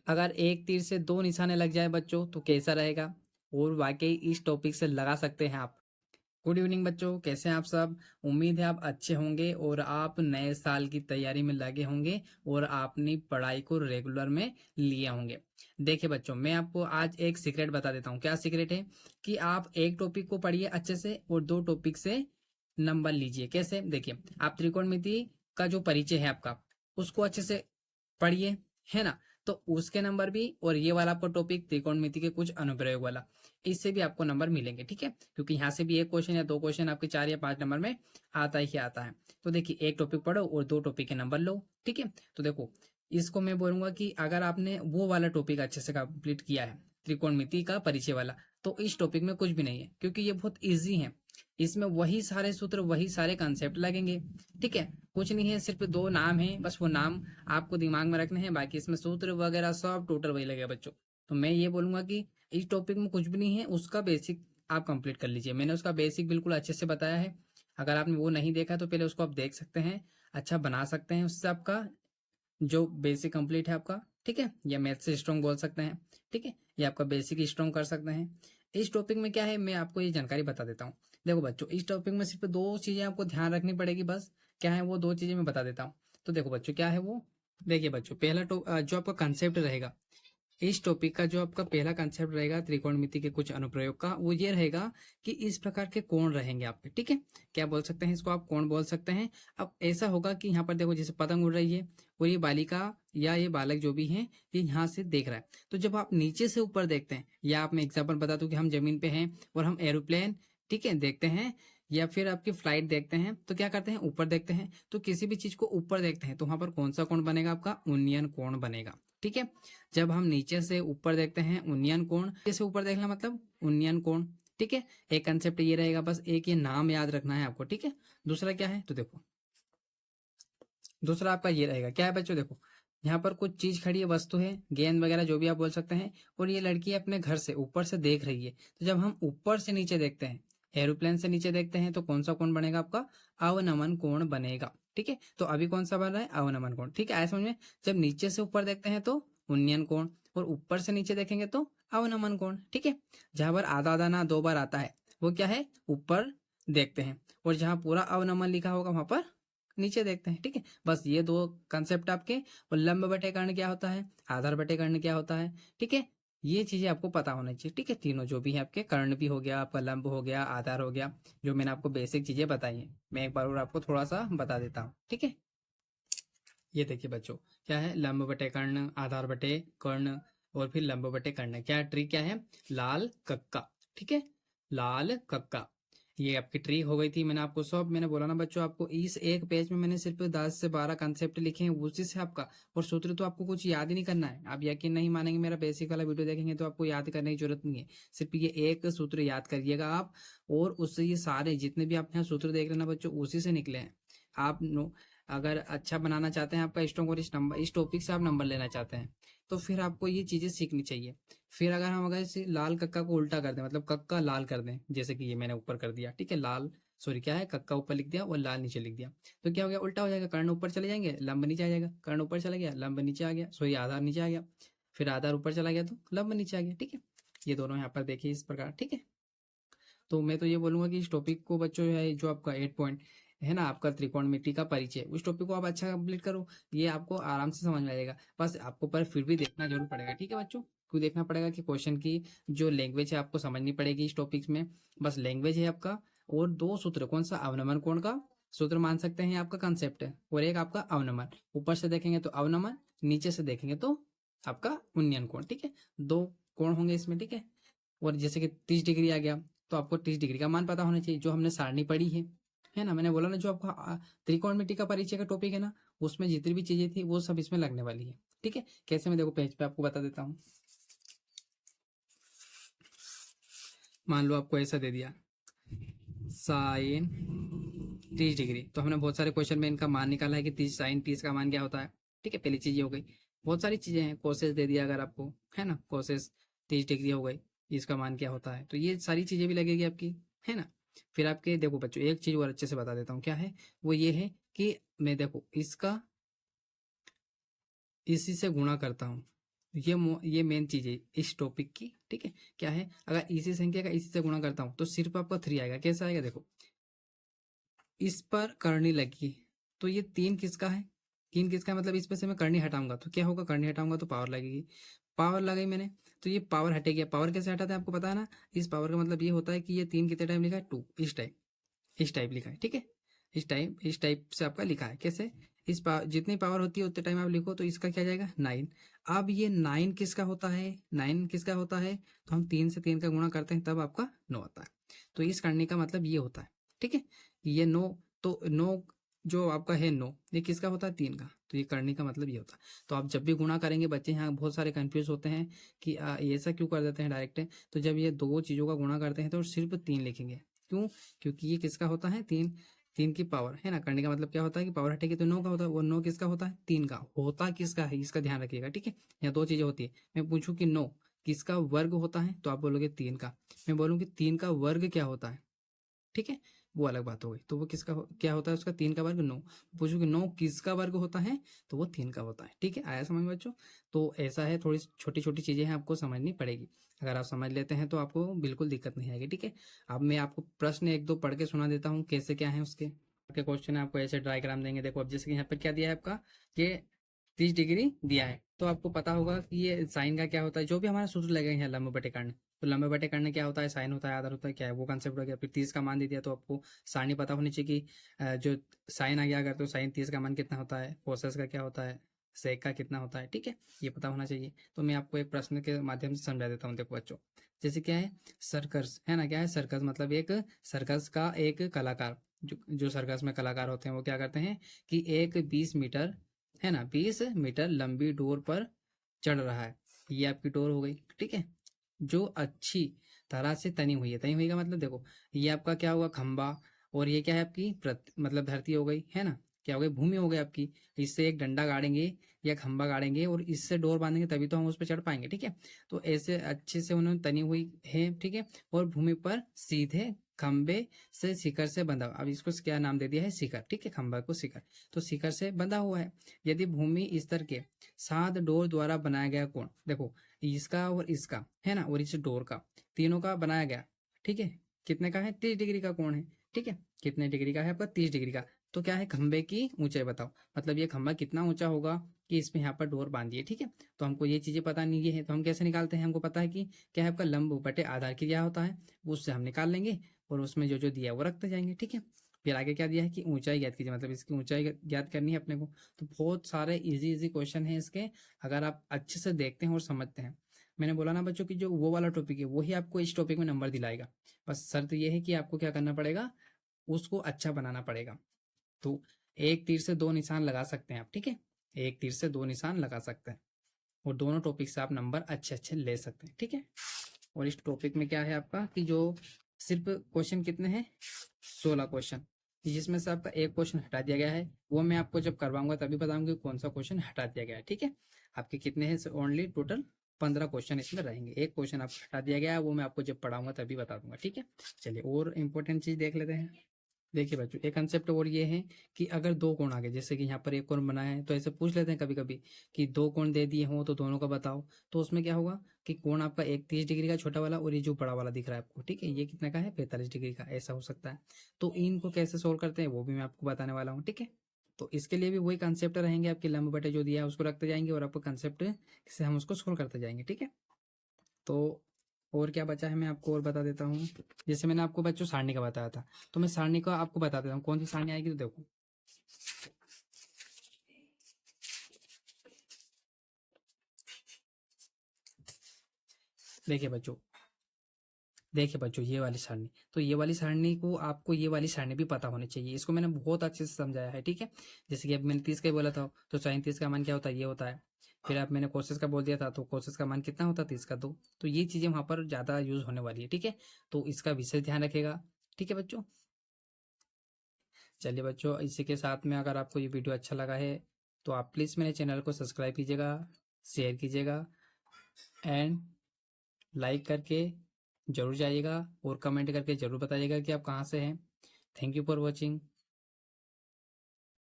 अगर एक तीर से दो निशाने लग जाए बच्चों तो कैसा रहेगा, और वाकई इस टॉपिक से लगा सकते हैं आप। गुड इवनिंग बच्चों, कैसे हैं आप सब। उम्मीद है आप अच्छे होंगे और आप नए साल की तैयारी में लगे होंगे और अपनी पढ़ाई को रेगुलर में लिए होंगे। देखिए बच्चों, मैं आपको आज एक सीक्रेट बता देता हूँ। क्या सीक्रेट है कि आप एक टॉपिक को पढ़िए अच्छे से और दो टॉपिक से नंबर लीजिए। कैसे, देखिए आप त्रिकोणमिति का जो परिचय है आपका, उसको अच्छे से पढ़िए, है ना। तो उसके नंबर भी, और ये वाला आपको टॉपिक त्रिकोणमिति के कुछ अनुप्रयोग वाला, इससे भी आपको नंबर मिलेंगे, ठीक है। क्योंकि यहाँ से भी एक क्वेश्चन या दो क्वेश्चन आपके 4 या 5 नंबर में आता ही आता है। तो देखिए, एक टॉपिक पढ़ो और दो टॉपिक के नंबर लो, ठीक है। तो देखो, इसको मैं बोलूंगा कि अगर आपने वो वाला टॉपिक अच्छे से कंप्लीट किया है, त्रिकोणमिति का परिचय वाला, तो इस टॉपिक में कुछ भी नहीं है, क्योंकि ये बहुत ईजी है। इसमें वही सारे सूत्र, वही सारे कंसेप्ट लगेंगे, ठीक है। कुछ नहीं है, सिर्फ दो नाम है, बस वो नाम आपको दिमाग में रखने हैं, बाकी इसमें सूत्र वगैरह सब टोटल वही लगेगा बच्चों। तो मैं ये बोलूंगा कि इस टॉपिक में कुछ भी नहीं है, उसका बेसिक आप कंप्लीट कर लीजिए। मैंने उसका बेसिक बिल्कुल अच्छे से बताया है। अगर आपने वो नहीं देखा तो पहले उसको आप देख सकते हैं, अच्छा बना सकते हैं उससे आपका जो बेसिक कंप्लीट है आपका, ठीक है। या मैथ से स्ट्रॉन्ग बोल सकते हैं, ठीक है, या आपका बेसिक स्ट्रॉन्ग कर सकते हैं। इस टॉपिक में क्या है, मैं आपको ये जानकारी बता देता हूँ। देखो बच्चों, इस टॉपिक में सिर्फ दो चीजें आपको ध्यान रखनी पड़ेगी बस। क्या है वो दो चीजें, मैं बता देता हूँ। तो देखो बच्चों, क्या है वो, देखिए बच्चों, पहला जो आपका कंसेप्ट रहेगा, इस टॉपिक का जो आपका पहला कंसेप्ट रहेगा त्रिकोणमिति के कुछ अनुप्रयोग का, वो ये रहेगा कि इस प्रकार के कोण रहेंगे आपके, ठीक है। क्या बोल सकते हैं इसको, आप कोण बोल सकते हैं। अब ऐसा होगा कि यहाँ पर देखो, जैसे पतंग उड़ रही है और ये बालिका या ये बालक जो भी है, ये यहाँ से देख रहा है। तो जब आप नीचे से ऊपर देखते हैं, या आप मैं एग्जाम्पल बता दूं कि हम जमीन पे हैं और हम एरोप्लेन, ठीक है, देखते हैं, या फिर आपकी फ्लाइट देखते हैं, तो क्या करते हैं, ऊपर देखते हैं। तो किसी भी चीज को ऊपर देखते हैं तो वहां पर कौन सा कोण बनेगा, आपका उन्नयन कोण बनेगा, ठीक है। जब हम नीचे से ऊपर देखते हैं, उन्नयन कोण, नीचे से ऊपर देखना मतलब उन्नयन कोण, ठीक है। एक कंसेप्ट ये रहेगा, बस एक ये नाम याद रखना है आपको, ठीक है। दूसरा क्या है, तो देखो, दूसरा आपका ये रहेगा, क्या है बच्चों, देखो यहाँ पर कुछ चीज खड़ी है, वस्तु है, गेंद वगैरह जो भी आप बोल सकते हैं, और ये लड़की अपने घर से ऊपर से देख रही है। तो जब हम ऊपर से नीचे देखते हैं, एरोप्लेन से नीचे देखते हैं, तो कौन सा कोण बनेगा, आपका अवनमन कोण बनेगा, ठीक है। तो अभी कौन सा बन रहा है, अवनमन कोण, ठीक है, आया समझ में। जब नीचे से ऊपर देखते हैं तो उन्नयन कोण, और ऊपर से नीचे देखेंगे तो अवनमन कोण, ठीक है। जहां पर आधा आधा ना दो बार आता है, वो क्या है, ऊपर देखते हैं, और जहां पूरा अवनमन लिखा होगा वहां पर नीचे देखते हैं, ठीक है। बस ये दो कंसेप्ट आपके। और लंब बटे कर्ण क्या होता है, आधार बटे कर्ण क्या होता है, ठीक है। ये चीजें आपको पता होना चाहिए, ठीक है। तीनों जो भी है आपके, कर्ण भी हो गया आपका, लंब हो गया, आधार हो गया, जो मैंने आपको बेसिक चीजें बताई हैं, मैं एक बार और आपको थोड़ा सा बता देता हूँ, ठीक है। ये देखिए बच्चों, क्या है, लंब बटे कर्ण, आधार बटे कर्ण, और फिर लंब बटे कर्ण। क्या ट्रिक क्या है, लाल कक्का, ठीक है, लाल कक्का। ये आपकी ट्रिक हो गई थी, मैंने आपको सब, मैंने बोला ना बच्चों, आपको इस एक पेज में मैंने सिर्फ 10 से 12 कंसेप्ट लिखे हैं, उसी से आपका, और सूत्र तो आपको कुछ याद ही नहीं करना है। आप यकीन नहीं मानेंगे, मेरा बेसिक वाला वीडियो देखेंगे तो आपको याद करने की जरूरत नहीं है। सिर्फ ये एक सूत्र याद करिएगा आप, और उससे ये सारे जितने भी आप यहाँ सूत्र देख रहे हैं ना बच्चों, उसी से निकले हैं। आप अगर अच्छा बनाना चाहते हैं आपका स्ट्रॉन्ग, और इस टॉपिक से आप नंबर लेना चाहते हैं, तो फिर आपको ये चीजें सीखनी चाहिए। फिर अगर हम अगर इसे लाल कक्का को उल्टा कर दें, मतलब कक्का लाल कर दें, जैसे कि ये मैंने ऊपर कर दिया, ठीक है, लाल, सॉरी क्या है, कक्का ऊपर लिख दिया और लाल नीचे लिख दिया, तो क्या हो गया, उल्टा हो जाएगा। कर्ण ऊपर चले जाएंगे, लंब नीचे आ जाएगा, कर्ण ऊपर चला गया, लंब नीचे आ गया, सॉरी आधार नीचे आ गया, फिर आधार ऊपर चला गया तो लंब नीचे आ गया, ठीक है। ये दोनों यहाँ पर देखिए इस प्रकार, ठीक है। तो मैं तो ये बोलूंगा कि इस टॉपिक को बच्चों है, जो आपका 8 पॉइंट है ना, आपका त्रिकोणमिति का परिचय, उस टॉपिक को आप अच्छा कंप्लीट करो, ये आपको आराम से समझ में आ जाएगा। बस आपको पर फिर भी देखना जरूर पड़ेगा, ठीक है बच्चों। क्यों देखना पड़ेगा कि क्वेश्चन की जो लैंग्वेज है आपको समझनी पड़ेगी इस टॉपिक्स में। बस लैंग्वेज है आपका, और दो सूत्र, कौन सा, अवनमन कोण का सूत्र मान सकते हैं आपका कंसेप्ट है, और एक आपका अवनमन, ऊपर से देखेंगे तो अवनमन, नीचे से देखेंगे तो आपका उन्नयन कोण, ठीक है। दो कोण होंगे इसमें, ठीक है। और जैसे कि 30 डिग्री आ गया, तो आपको 30 डिग्री का मान पता होना चाहिए, जो हमने सारणी पढ़ी है ना। मैंने बोला ना, जो आपका त्रिकोणमिति का परिचय का टॉपिक है ना, उसमें जितनी भी चीजें थी वो सब इसमें लगने वाली है, ठीक है। कैसे, मैं देखो पेज पे आपको बता देता हूँ। मान लो आपको ऐसा दे दिया, साइन 30 डिग्री, तो हमने बहुत सारे क्वेश्चन में इनका मान निकाला है कि 30 का मान क्या होता है, ठीक है। पहली चीज ये हो गई। बहुत सारी चीजें हैं, कोसेस दे दिया अगर आपको, है ना, कोसेस 30 डिग्री हो गई, इसका मान क्या होता है, तो ये सारी चीजें भी लगेगी आपकी, है ना। फिर आपके देखो बच्चों, एक चीज और अच्छे से बता देता हूँ, क्या है वो, ये है कि मैं देखो इसका इसी से गुणा करता हूँ, ये मेन चीज है इस टॉपिक की, ठीक है। क्या है, अगर इसी संख्या का इसी से गुणा करता हूँ तो सिर्फ आपका 3 आएगा। कैसा आएगा देखो, इस पर करनी लगी तो ये 3 किसका है, 3 किसका है, मतलब इस पर से मैं करनी हटाऊंगा तो क्या होगा, करनी हटाऊंगा तो पावर लगेगी, पावर लगाई मैंने तो ये पावर हटेगी। पावर कैसे हटाते हैं आपको पता है ना, इस पावर का मतलब ये होता है कि ये 3 कितने टाइम लिखा है, 2, इस टाइप लिखा है, ठीक है। इस टाइप से आपका लिखा है। कैसे, जितनी पावर होती है उतने टाइम आप लिखो तो इसका क्या जाएगा 9। अब ये 9 किसका होता है, 9 किसका होता है, तो हम 3 से 3 का गुणा करते हैं तब आपका 9 आता है। तो इस करने का मतलब ये होता है, ठीक है। ये 9, तो 9 जो आपका है 9, ये किसका होता है, 3 का। तो ये करने का मतलब ये होता है। तो आप जब भी गुणा करेंगे, बच्चे यहाँ बहुत सारे कंफ्यूज होते हैं कि ये ऐसा क्यों कर देते हैं डायरेक्ट। तो जब ये दो चीज़ों का गुणा करते हैं तो सिर्फ 3 लिखेंगे। क्यों, क्योंकि ये किसका होता है, 3, 3 की पावर है ना। करने का मतलब क्या होता है कि पावर हटेगी तो 9 का होता है, वो 9 किसका होता है, 3 का। होता किसका है इसका ध्यान रखिएगा, ठीक है। यहाँ दो चीजें होती है, मैं पूछूं कि 9 किसका वर्ग होता है तो आप बोलोगे 3 का। मैं बोलूँ कि 3 का वर्ग क्या होता है, ठीक है, वो अलग बात हो गई। तो वो क्या होता है उसका, 3 का वर्ग 9। पूछो कि 9 किसका वर्ग होता है तो वो 3 का होता है, ठीक है। आया समझ में बच्चों। तो ऐसा है, थोड़ी छोटी छोटी चीजें हैं आपको समझनी पड़ेगी। अगर आप समझ लेते हैं तो आपको बिल्कुल दिक्कत नहीं आएगी, ठीक है। अब मैं आपको प्रश्न एक दो पढ़ के सुना देता हूँ कैसे क्या है उसके क्वेश्चन है। आपको ऐसे डायग्राम देंगे, देखो अब जैसे कि यहाँ पर क्या दिया है आपका, ये 30 डिग्री दिया है तो आपको पता होगा कि ये साइन का क्या होता है, जो भी हमारा सूत्र लगेगा यहाँ लंब बटे कर्ण। तो लंबे बटे करने क्या होता है, साइन होता है, आधार होता है, क्या है वो कंसेप्ट हो गया। फिर 30 का मान दे दिया तो आपको सारणी पता होनी चाहिए कि जो साइन आ गया अगर तो साइन 30 का मान कितना होता है, कोसेस का क्या होता है, सेक का कितना होता है, ठीक है, ये पता होना चाहिए। तो मैं आपको एक प्रश्न के माध्यम से समझा देता हूँ। देखो बच्चों, जैसे क्या है, सर्कस है ना, क्या है सर्कस, मतलब एक सर्कस का एक कलाकार, जो सर्कस में कलाकार होते हैं वो क्या करते हैं कि एक 20 मीटर है ना, 20 मीटर लंबी डोर पर चढ़ रहा है। ये आपकी डोर हो गई, ठीक है, जो अच्छी तरह से तनी हुई है। तनी हुई का मतलब देखो, ये आपका क्या हुआ, खंबा, और ये क्या है आपकी मतलब धरती हो गई है ना, क्या हो गई, भूमि हो गई आपकी। इससे एक डंडा गाड़ेंगे या खंबा गाड़ेंगे और इससे डोर बांधेंगे तभी तो हम उस पर चढ़ पाएंगे, ठीक है। तो ऐसे अच्छे से उन्होंने तनी हुई है, ठीक है, और भूमि पर सीधे खंबे से शिखर से बंधा हुआ। अब इसको क्या नाम दे दिया है, शिखर, ठीक है, खंबा को शिखर, तो शिखर से बंधा हुआ है। यदि भूमि स्तर के सात डोर द्वारा बनाया गया कोण, देखो इसका और इसका है ना, और इस डोर का, तीनों का बनाया गया, ठीक है, कितने का है, 30 डिग्री का कोण है, ठीक है। कितने डिग्री का है आपका, 30 डिग्री का। तो क्या है, खंबे की ऊंचाई बताओ, मतलब ये खंबा कितना ऊंचा होगा कि इसमें यहाँ पर डोर बांधिए, ठीक है। तो हमको ये चीजें पता नहीं है तो हम कैसे निकालते हैं, हमको पता है कि क्या है आपका लंब बटे आधार की क्या होता है, उससे हम निकाल लेंगे और उसमें जो जो दिया है वो रखते जाएंगे, ठीक है। फिर आगे क्या दिया है कि ऊंचाई ज्ञात कीजिए, मतलब इसकी ऊंचाई ज्ञात करनी है अपने को। तो बहुत सारे इजी इजी क्वेश्चन है इसके, अगर आप अच्छे से देखते हैं और समझते हैं। मैंने बोला ना बच्चों की जो वो वाला टॉपिक है वही आपको इस टॉपिक में नंबर दिलाएगा। बस शर्त ये है कि आपको क्या करना पड़ेगा, उसको अच्छा बनाना पड़ेगा। तो एक तीर से दो निशान लगा सकते हैं आप, ठीक है, एक तीर से दो निशान लगा सकते हैं और दोनों टॉपिक से आप नंबर अच्छे अच्छे ले सकते हैं, ठीक है। और इस टॉपिक में क्या है आपका कि जो सिर्फ क्वेश्चन कितने हैं, 16 क्वेश्चन, जिसमें से आपका एक क्वेश्चन हटा दिया गया है। वो मैं आपको जब करवाऊंगा तभी बताऊंगा कौन सा क्वेश्चन हटा दिया गया है, ठीक है। आपके कितने हैं, ओनली टोटल 15 क्वेश्चन इसमें रहेंगे, एक क्वेश्चन आपको हटा दिया गया है, वो मैं आपको जब पढ़ाऊंगा तभी बता दूंगा, ठीक है। चलिए और इंपॉर्टेंट चीज देख लेते हैं। देखिए बच्चों, एक कंसेप्ट और ये है कि अगर दो कोण आ गए, जैसे कि यहाँ पर एक कोण बना है तो ऐसे पूछ लेते हैं कभी कभी कि दो कोण दे दिए हों तो दोनों का बताओ। तो उसमें क्या होगा कि कोण आपका एक 30 डिग्री का छोटा वाला और ये जो बड़ा वाला दिख रहा है आपको, ठीक है, ये कितना का है, 45 डिग्री का, ऐसा हो सकता है। तो इनको कैसे सोल्व करते हैं वो भी मैं आपको बताने वाला हूँ, ठीक है। तो इसके लिए भी वही कंसेप्ट रहेंगे, आपके लंब बटे जो दिया है उसको रखते जाएंगे और आपको कंसेप्ट से हम उसको सोल्व करते जाएंगे, ठीक है। तो और क्या बचा है मैं आपको और बता देता हूँ। जैसे मैंने आपको बच्चों सारणी का बताया था, तो मैं सारणी का आपको बता देता हूँ कौन सी सारणी आएगी। तो देखो, देखिए बच्चों, देखिए बच्चों, ये वाली सारणी, तो ये वाली सारणी को आपको ये वाली सारणी भी पता होनी चाहिए। इसको मैंने बहुत अच्छे से समझाया है, ठीक है। जैसे कि अब मैंने 30 का ही बोला था तो साइन 30 का मान क्या होता है, ये होता है। फिर अब मैंने कोसेस का बोल दिया था तो कोसेस का मान कितना होता है, 30 का 2। तो ये चीजें वहां पर ज्यादा यूज होने वाली है, ठीक है। तो इसका विशेष ध्यान रखेगा, ठीक है बच्चों। चलिए बच्चों, इसी के साथ में अगर आपको ये वीडियो अच्छा लगा है तो आप प्लीज़ मेरे चैनल को सब्सक्राइब कीजिएगा, शेयर कीजिएगा एंड लाइक करके ज़रूर जाइएगा और कमेंट करके ज़रूर बताइएगा कि आप कहाँ से हैं। Thank you for watching.